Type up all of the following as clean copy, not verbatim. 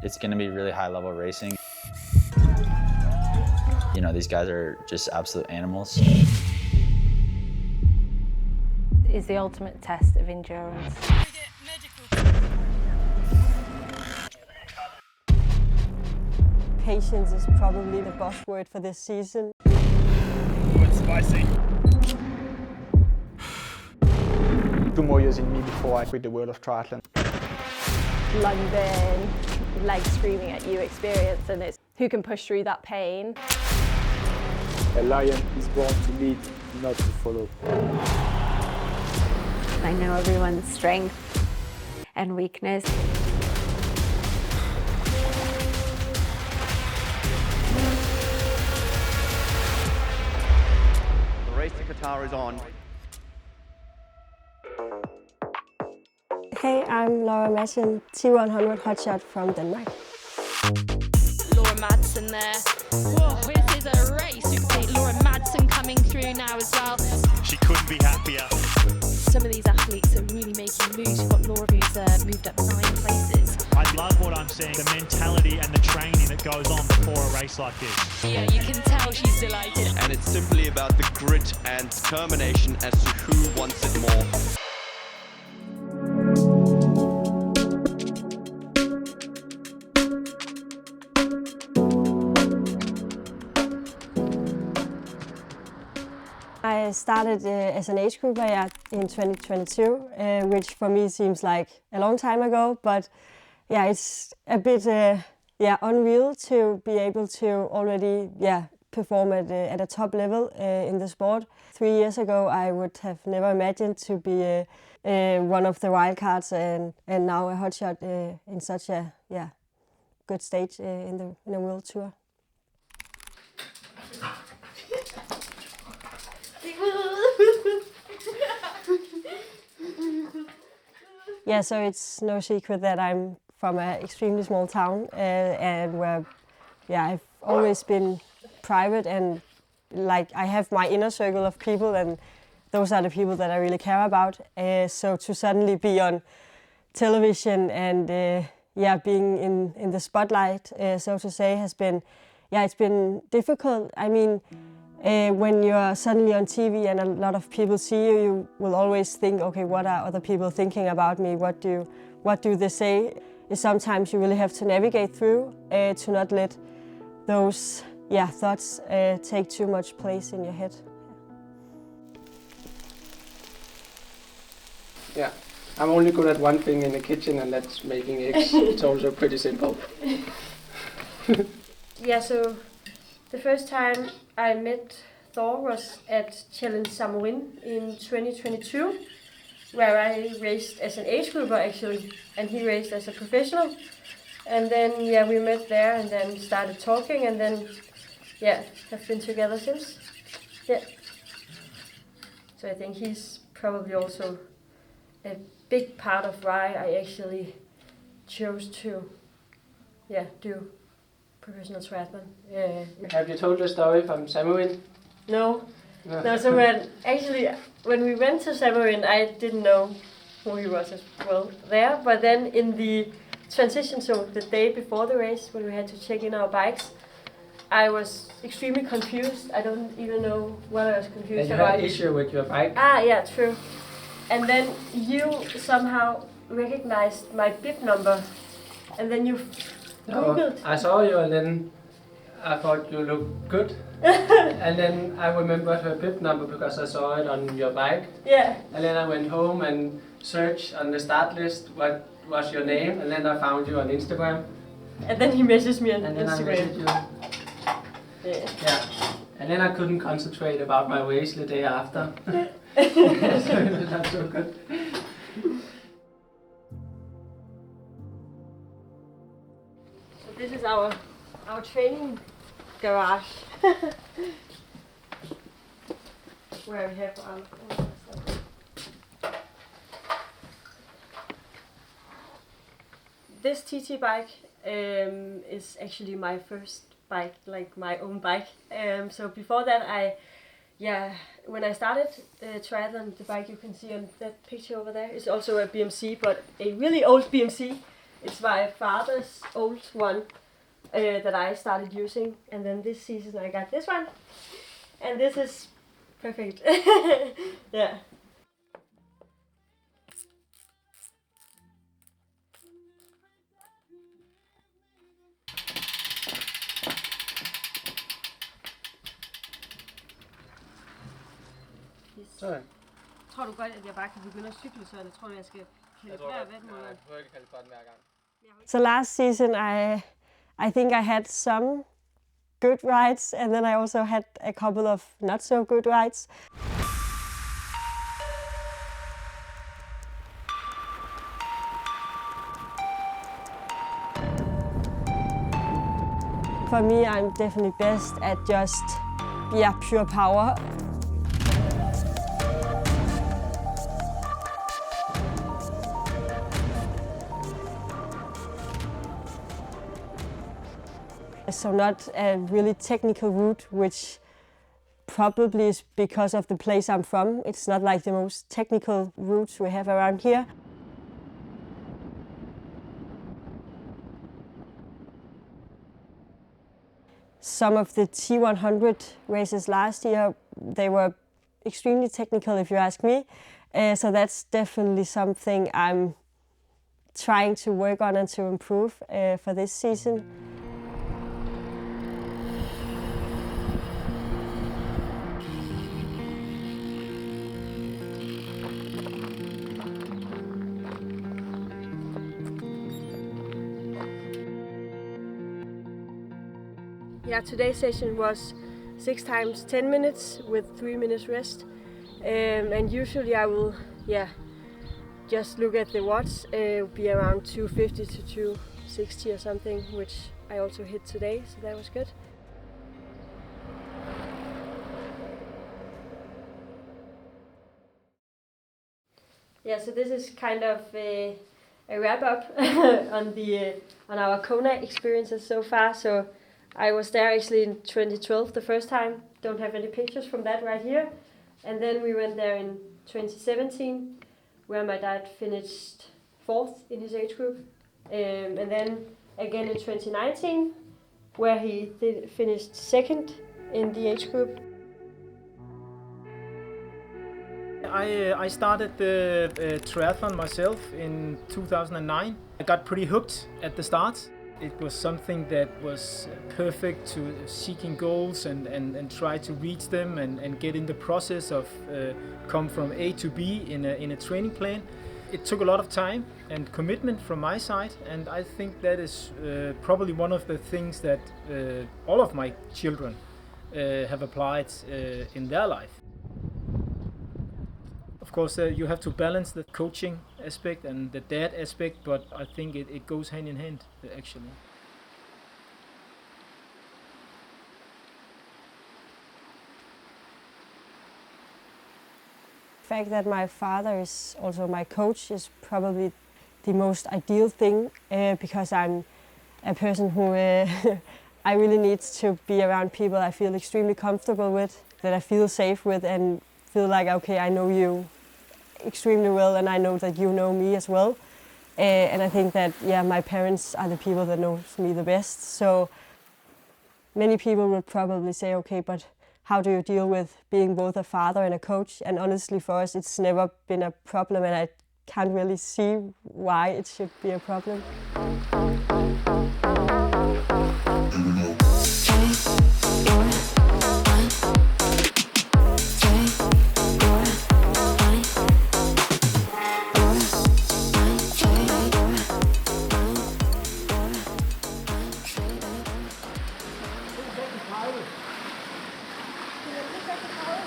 It's going to be really high level racing. You know, these guys are just absolute animals. It's the ultimate test of endurance. Patience is probably the buzzword for this season. Oh, it's spicy. 2 more years in me before I quit the world of triathlon. London, legs screaming at you experience, and it's who can push through that pain. A lion is born to lead, not to follow. I know everyone's strength and weakness. The race to Qatar is on. Hey, I'm Laura Madsen, T100 hotshot from Denmark. Laura Madsen there. Whoa, this is a race. You can see Laura Madsen coming through now as well. She couldn't be happier. Some of these athletes are really making moves. You've got Laura who's moved up 9 places. I love what I'm seeing, the mentality and the training that goes on before a race like this. Yeah, you can tell she's delighted. And it's simply about the grit and determination as to who wants it more. I started as an age grouper in 2022, which for me seems like a long time ago, but yeah, it's a bit unreal to be able to already perform at a top level in the sport. 3 years ago, I would have never imagined to be one of the wildcards and now a hotshot in such a good stage in a world tour. Yeah, so it's no secret that I'm from an extremely small town and where I've always been private and like I have my inner circle of people and those are the people that I really care about. So to suddenly be on television and being in the spotlight, so to say, has been, it's been difficult. I mean, when you're suddenly on TV and a lot of people see you, you will always think, okay, what are other people thinking about me? What do they say? Sometimes you really have to navigate through to not let those thoughts take too much place in your head. Yeah, I'm only good at one thing in the kitchen, and that's making eggs. It's also pretty simple. Yeah, so the first time I met Thor was at Challenge Samorin in 2022, where I raced as an age grouper actually, and he raced as a professional. And then we met there and then started talking and then have been together since. Yeah. So I think he's probably also a big part of why I actually chose to do professional triathlon. Have you told the story from Samorin? No. No, so when we went to Samorin, I didn't know who he was as well there, but then in the transition zone the day before the race, when we had to check in our bikes, I was extremely confused. I don't even know what I was confused about. You had an issue with your bike? Ah, yeah, true. And then you somehow recognized my bib number, and then you Googled. I saw you and then I thought you looked good. And then I remembered her bib number because I saw it on your bike. Yeah. And then I went home and searched on the start list what was your name, and then I found you on Instagram. And then he messaged me on and then Instagram. I messaged you. Yeah. And then I couldn't concentrate about my race the day after. So it was not so good. So this is our training garage. Where we have our This TT bike is actually my first bike, like my own bike. So before that, when I started triathlon, the bike you can see on that picture over there is also a BMC, but a really old BMC. It's my father's old one that I started using, and then this season I got this one, and this is perfect. Yeah. Sådan. Tror du godt, at jeg bare kan begynde at cykle, så jeg tror, at jeg skal kalibrere vægtmåleren? So last season I think I had some good rides, and then I also had a couple of not so good rides. For me, I'm definitely best at just, pure power. So not a really technical route, which probably is because of the place I'm from. It's not like the most technical routes we have around here. Some of the T100 races last year, they were extremely technical if you ask me. So that's definitely something I'm trying to work on and to improve for this season. Yeah, today's session was 6 times 10 minutes with 3 minutes rest. And usually I will, just look at the watts, be around 250 to 260 or something, which I also hit today, so that was good. Yeah, so this is kind of a wrap up on our Kona experiences so far. So I was there actually in 2012 the first time. Don't have any pictures from that right here. And then we went there in 2017, where my dad finished 4th in his age group. And then again in 2019, where he finished 2nd in the age group. I started the triathlon myself in 2009. I got pretty hooked at the start. It was something that was perfect to seeking goals and try to reach them and get in the process of come from A to B in a training plan. It took a lot of time and commitment from my side, and I think that is probably one of the things that all of my children have applied in their life. Of course, you have to balance the coaching aspect and the dad aspect, but I think it goes hand in hand, actually. The fact that my father is also my coach is probably the most ideal thing, because I'm a person who I really need to be around people I feel extremely comfortable with, that I feel safe with, and feel like, okay, I know you extremely well, and I know that you know me as well. And I think that, my parents are the people that know me the best. So many people would probably say, okay, but how do you deal with being both a father and a coach? And honestly, for us, it's never been a problem, and I can't really see why it should be a problem.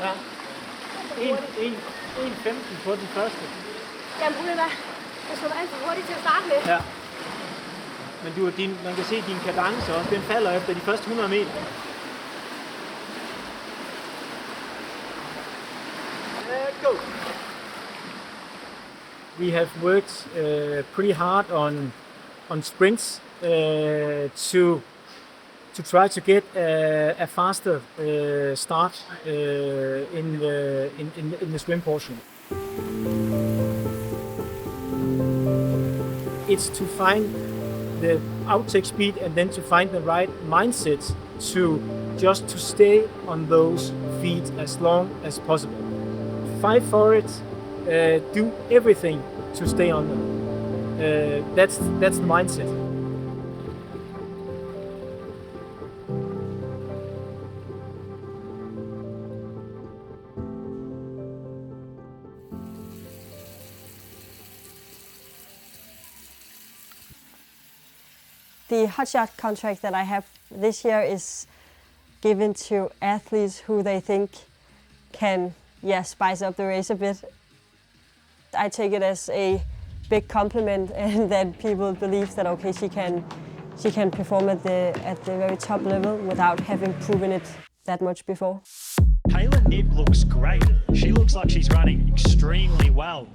Ja. 1.15 på den første. Jamen, jeg tror, alt for hurtigt til at starte med. Ja. Men man kan se din kadence også, den falder efter de første 100 meter. Go! We have worked pretty hard on sprints to try to get a faster start in the swim portion. it's to find the outtake speed and then to find the right mindset to stay on those feet as long as possible. Fight for it, do everything to stay on them. That's the mindset. The hotshot contract that I have this year is given to athletes who they think can, spice up the race a bit. I take it as a big compliment, and that people believe that okay, she can perform at the very top level without having proven it that much before. Taylor Knibb looks great. She looks like she's running extremely well.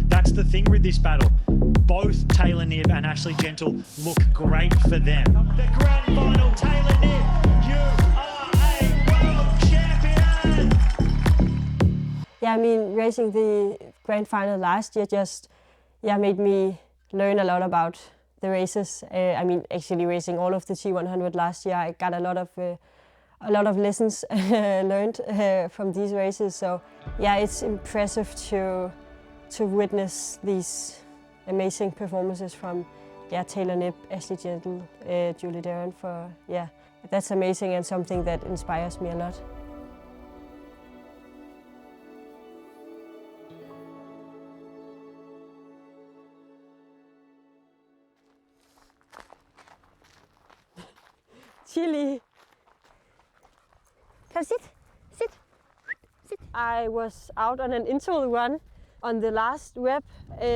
That's the thing with this battle. Both Taylor Knibb and Ashley Gentle look great for them. The grand final, Taylor Knibb, you are a world champion! Yeah, I mean, racing the grand final last year just made me learn a lot about the races. I mean, actually racing all of the T100 last year, I got a lot of lessons learned from these races. So yeah, it's impressive to witness these amazing performances from Taylor Knibb, Ashley Gentle, Julie Darren. That's amazing and something that inspires me a lot. Chili. Come sit. I was out on an interval run. On the last rep,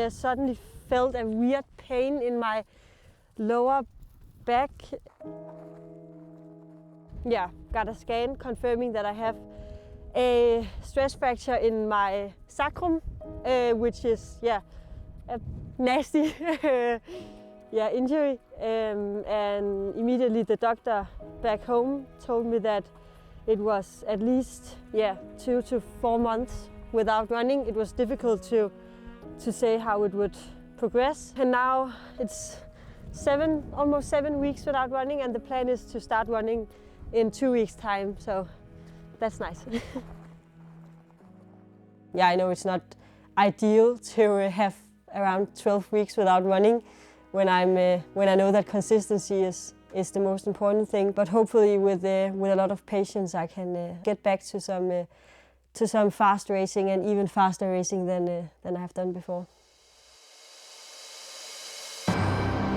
suddenly felt a weird pain in my lower back. Yeah, got a scan confirming that I have a stress fracture in my sacrum, which is a nasty injury. And immediately the doctor back home told me that it was at least 2 to 4 months without running. It was difficult to say how it would progress. And now it's almost 7 weeks without running, and the plan is to start running in 2 weeks' time. So that's nice. Yeah, I know it's not ideal to have around 12 weeks without running when I know that consistency is the most important thing. But hopefully with a lot of patience, I can get back to some fast racing, and even faster racing than I have done before.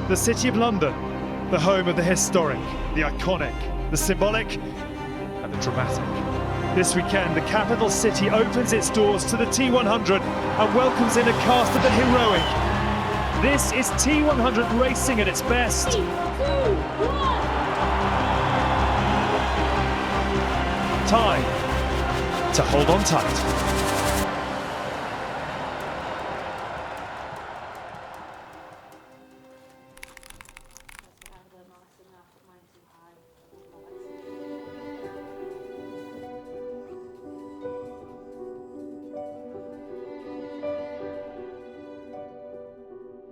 The City of London, the home of the historic, the iconic, the symbolic and the dramatic. This weekend, the capital city opens its doors to the T100 and welcomes in a cast of the heroic. This is T100 racing at its best. 3, 2, 1. Time to hold on tight.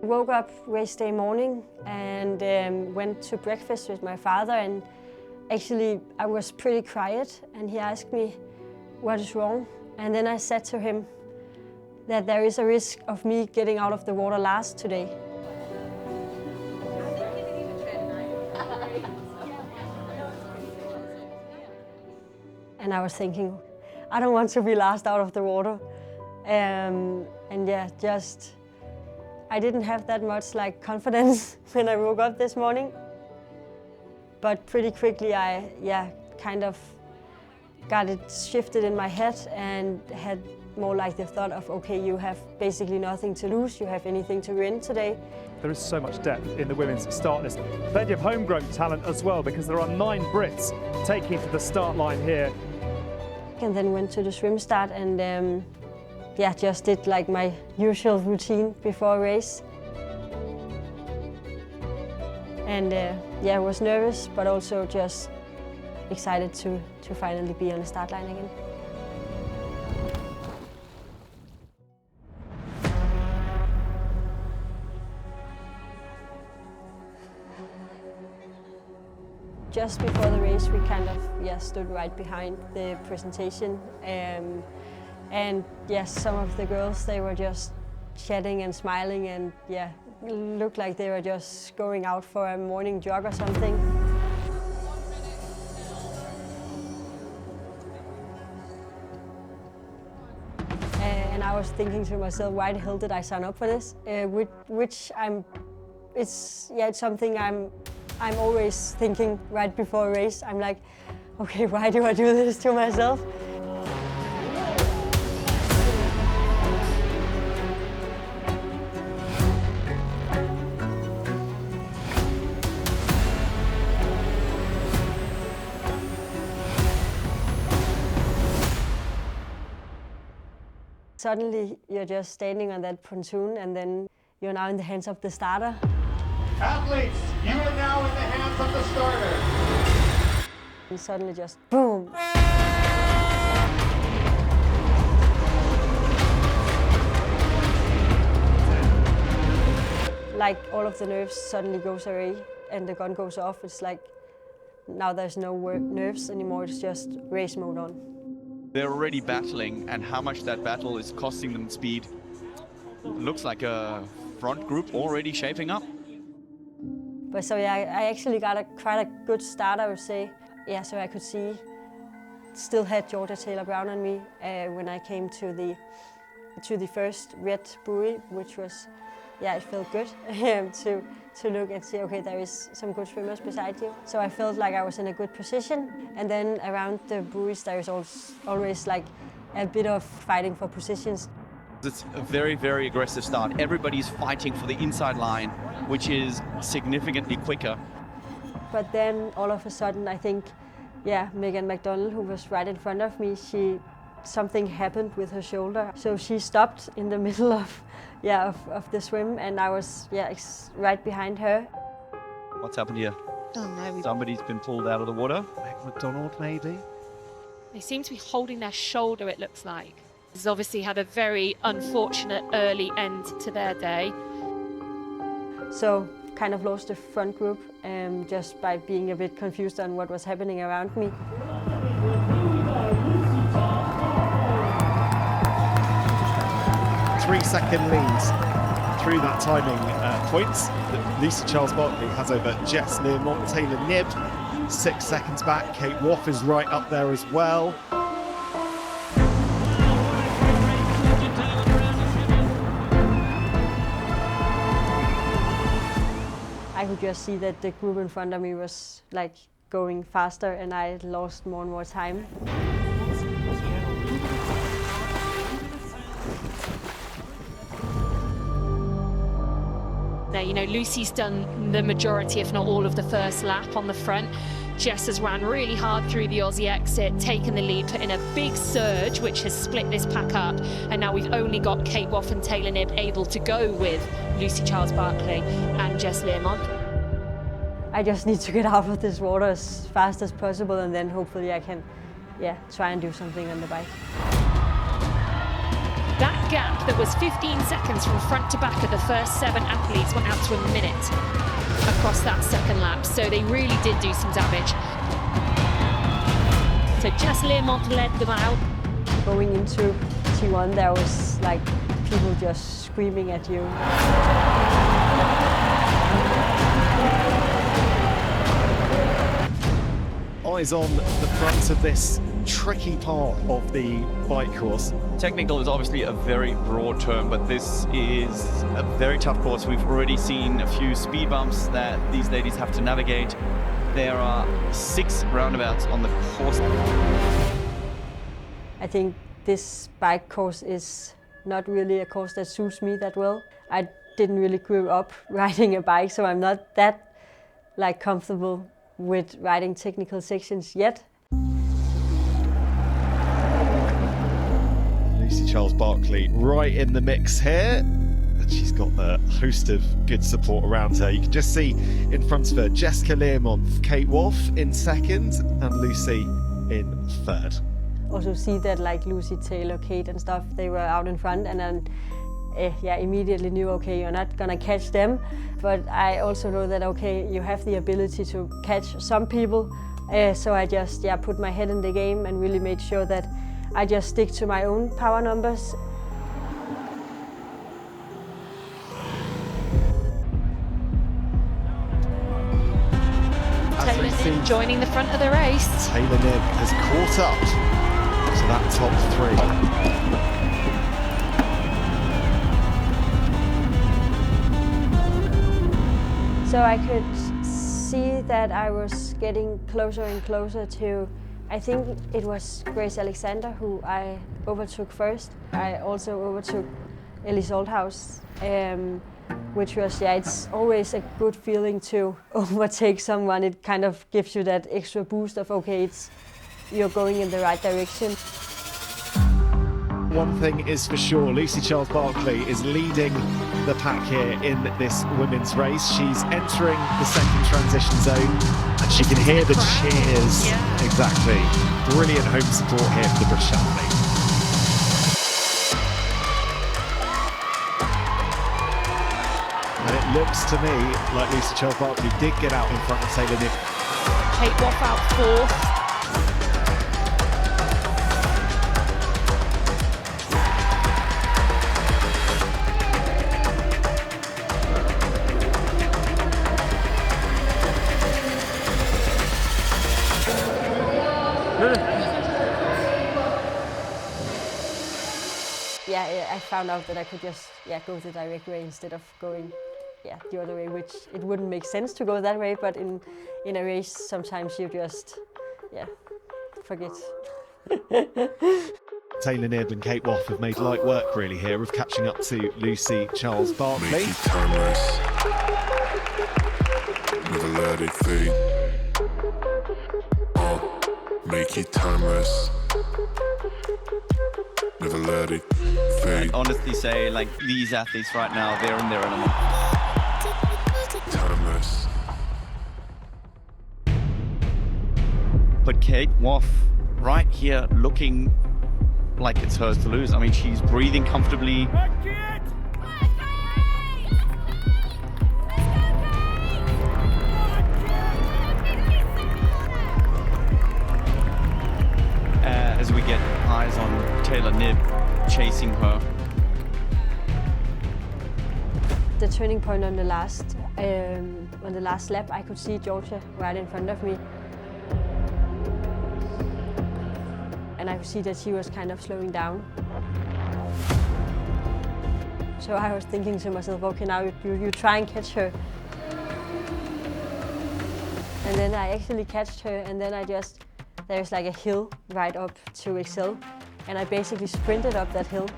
I woke up race day morning and went to breakfast with my father, and actually I was pretty quiet, and he asked me what is wrong, and then I said to him that there is a risk of me getting out of the water last today. And I was thinking, I don't want to be last out of the water. I didn't have that much confidence when I woke up this morning. But pretty quickly I kind of got it shifted in my head and had more the thought of, okay, you have basically nothing to lose, you have anything to win today. There is so much depth in the women's start list. Plenty of homegrown talent as well, because there are 9 Brits taking to the start line here. And then went to the swim start and just did my usual routine before a race. And I was nervous, but also just excited to finally be on the start line again. Just before the race, we kind of stood right behind the presentation, and yes, some of the girls, they were just chatting and smiling, and looked like they were just going out for a morning jog or something. And I was thinking to myself, why the hell did I sign up for this? It's something I'm always thinking right before a race. I'm like, okay, why do I do this to myself? Suddenly, you're just standing on that pontoon, and then you're now in the hands of the starter. Athletes, you are now in the hands of the starter. And suddenly just boom. Like all of the nerves suddenly goes away and the gun goes off. It's like now there's no nerves anymore, it's just race mode on. They're already battling, and how much that battle is costing them speed. Looks like a front group already shaping up. But so yeah, I actually got quite a good start, I would say. Yeah, so I could see, still had Georgia Taylor Brown on me when I came to the first red buoy, which was, it felt good to look and see, okay, there is some good swimmers beside you. So I felt like I was in a good position. And then around the buoys, there is always like a bit of fighting for positions. It's a very, very aggressive start. Everybody's fighting for the inside line, which is significantly quicker. But then all of a sudden, I think, Megan McDonald, who was right in front of me, something happened with her shoulder. So she stopped in the middle of the swim, and I was right behind her. What's happened here? Oh no. Somebody's been pulled out of the water. McDonald, maybe? They seem to be holding their shoulder, it looks like. This has obviously had a very unfortunate early end to their day. So kind of lost the front group just by being a bit confused on what was happening around me. Three-second leads through that timing points that Lucy Charles-Barkley has over Jess Learmont, Taylor Knibb 6 seconds back. Kate Woff is right up there as well. I could just see that the group in front of me was like going faster, and I lost more and more time. Now, you know, Lucy's done the majority, if not all, of the first lap on the front. Jess has ran really hard through the Aussie exit, taken the lead, put in a big surge, which has split this pack up. And now we've only got Kate Woff and Taylor Knibb able to go with Lucy Charles-Barkley and Jess Learmont. I just need to get out of this water as fast as possible, and then hopefully I can, try and do something on the bike. That gap that was 15 seconds from front to back of the first 7 athletes went out to a minute across that second lap, so they really did do some damage. So Jess Learmont led them out. Going into T1, there was like people just screaming at you. Eyes on the front of this tricky part of the bike course. Technical is obviously a very broad term, but this is a very tough course. We've already seen a few speed bumps that these ladies have to navigate. There are 6 roundabouts on the course. I think this bike course is not really a course that suits me that well. I didn't really grow up riding a bike, so I'm not that comfortable with riding technical sections yet. Lucy Charles-Barkley right in the mix here. And she's got a host of good support around her. You can just see in front of her Jessica Learmont, Kate Woff in second, and Lucy in third. Also see that Lucy, Taylor, Kate and stuff, they were out in front, and then immediately knew, okay, you're not gonna catch them. But I also know that, okay, you have the ability to catch some people. So I just put my head in the game and really made sure that I just stick to my own power numbers. Taylor Knibb joining the front of the race. Taylor Knibb has caught up to that top three. So I could see that I was getting closer and closer to, I think it was Grace Alexander who I overtook first. I also overtook Ellie Salthouse, which was, it's always a good feeling to overtake someone. It kind of gives you that extra boost of, okay, you're going in the right direction. One thing is for sure, Lucy Charles-Barclay is leading the pack here in this women's race. She's entering the second transition zone and she can hear the cheers. Yeah. Exactly. Brilliant home support here for the British athlete. And it looks to me like Lucy Charles-Barclay did get out in front of Taylor Knibb. Kate Woff out fourth. I found out that I could just go the direct way instead of going the other way, which it wouldn't make sense to go that way, but in a race sometimes you just forget. Taylor Knibb and Kate Woff have made light work really here of catching up to Lucy Charles-Barclay. Make it timeless. Never let it fade. Make it timeless. Never let it fade. I'd honestly say, like, these athletes right now, they're in their element. Timeless. But Kate Woff, right here, looking like it's hers to lose. I mean, she's breathing comfortably. As we get eyes on Taylor Knibb chasing her. The turning point on the last lap, I could see Georgia right in front of me. And I could see that she was kind of slowing down. So I was thinking to myself, okay, now you try and catch her. And then I actually catched her, and then there's like a hill right up to Excel, and I basically sprinted up that hill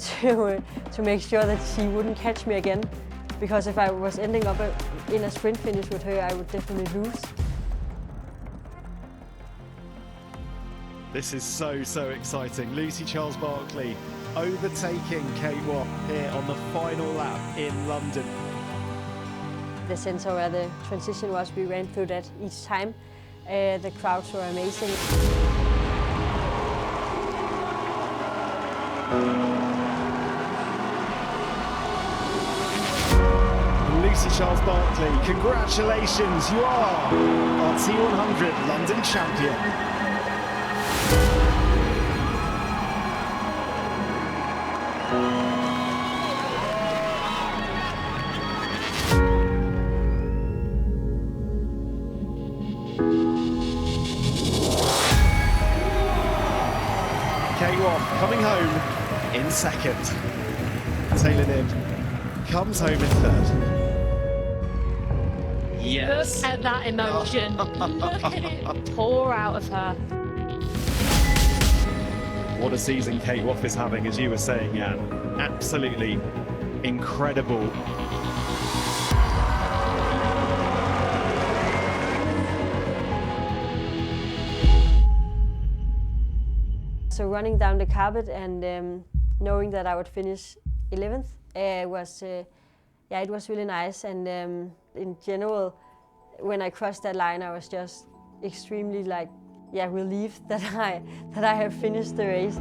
to make sure that she wouldn't catch me again, because if I was ending up in a sprint finish with her, I would definitely lose. This is so exciting. Lucy Charles-Barclay overtaking Kate Woff here on the final lap in London. The center where the transition was, we ran through that each time. The crowds were amazing. Lucy Charles-Barclay, congratulations, you are our T100 London champion. Kate Woff coming home in second. Taylor Knibb comes home in third. Yes. Look at that emotion. Look at it pour out of her. What a season Kate Woff is having, as you were saying, Jan. Absolutely incredible. So running down the carpet and knowing that I would finish 11th was, it was really nice. And in general, when I crossed that line, I was just extremely relieved that I have finished the race.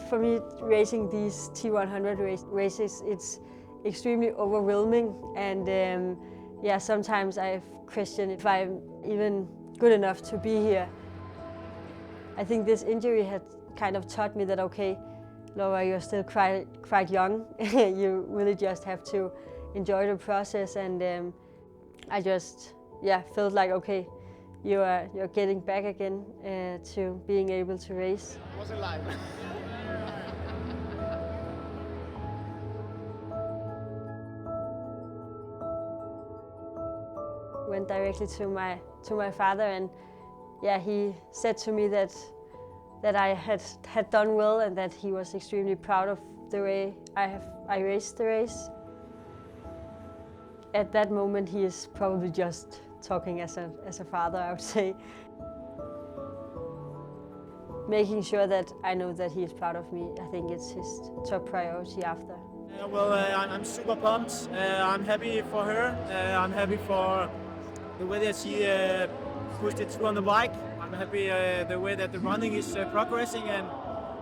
for me, racing these T100 races, it's extremely overwhelming, and yeah, sometimes I've questioned if I'm even good enough to be here. I think this injury had kind of taught me that, okay, Laura, you're still quite young. You really just have to enjoy the process, and I just felt like, okay, you're getting back again to being able to race. I wasn't live. Went directly to my father, and yeah, he said to me that I had done well and that he was extremely proud of the way I raced the race. At that moment, he is probably just talking as a father, I would say. Making sure that I know that he is proud of me, I think it's his top priority after. Well, I'm super pumped. I'm happy for her. I'm happy for the way that she pushed it through on the bike. I'm happy the way that the running is progressing, and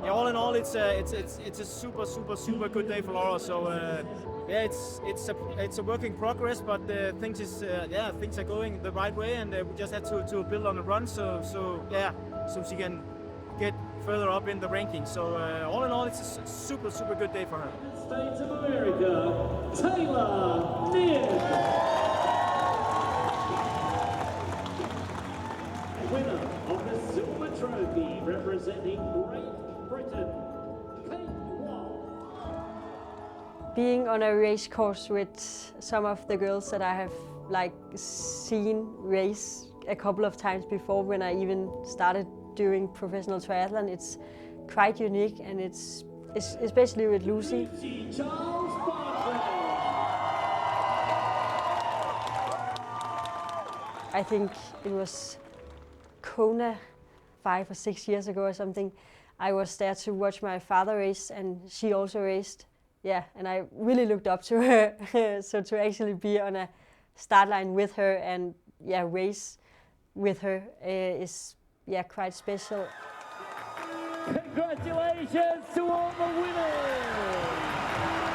yeah, all in all, it's a super good day for Laura. So yeah, it's a work in progress, but things are going the right way, and we just had to build on the run, so she can get further up in the rankings. So all in all, it's a super good day for her. States of America, Taylor Nick. Winner of the Silver Trophy, representing Great Britain, being on a race course with some of the girls that I have seen race a couple of times before when I even started doing professional triathlon, it's quite unique, and it's especially with Lucy. I think it was Kona 5 or 6 years ago or something. I was there to watch my father race, and she also raced. Yeah, and I really looked up to her. So to actually be on a start line with her and race with her is quite special. Congratulations to all the winners!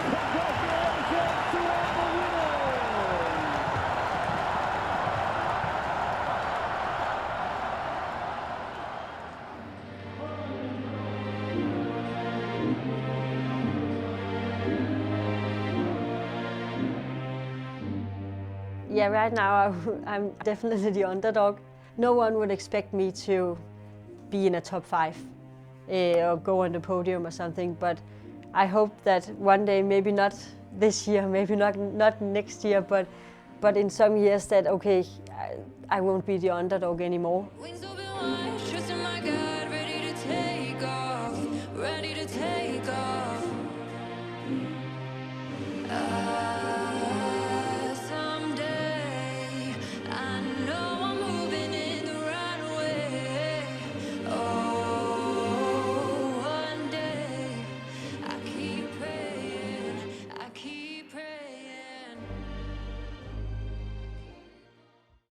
Congratulations to all the winners! Yeah, right now I'm definitely the underdog. No one would expect me to be in a top 5 or go on the podium or something, but I hope that one day, maybe not this year, maybe not next year, but in some years that, okay, I won't be the underdog anymore.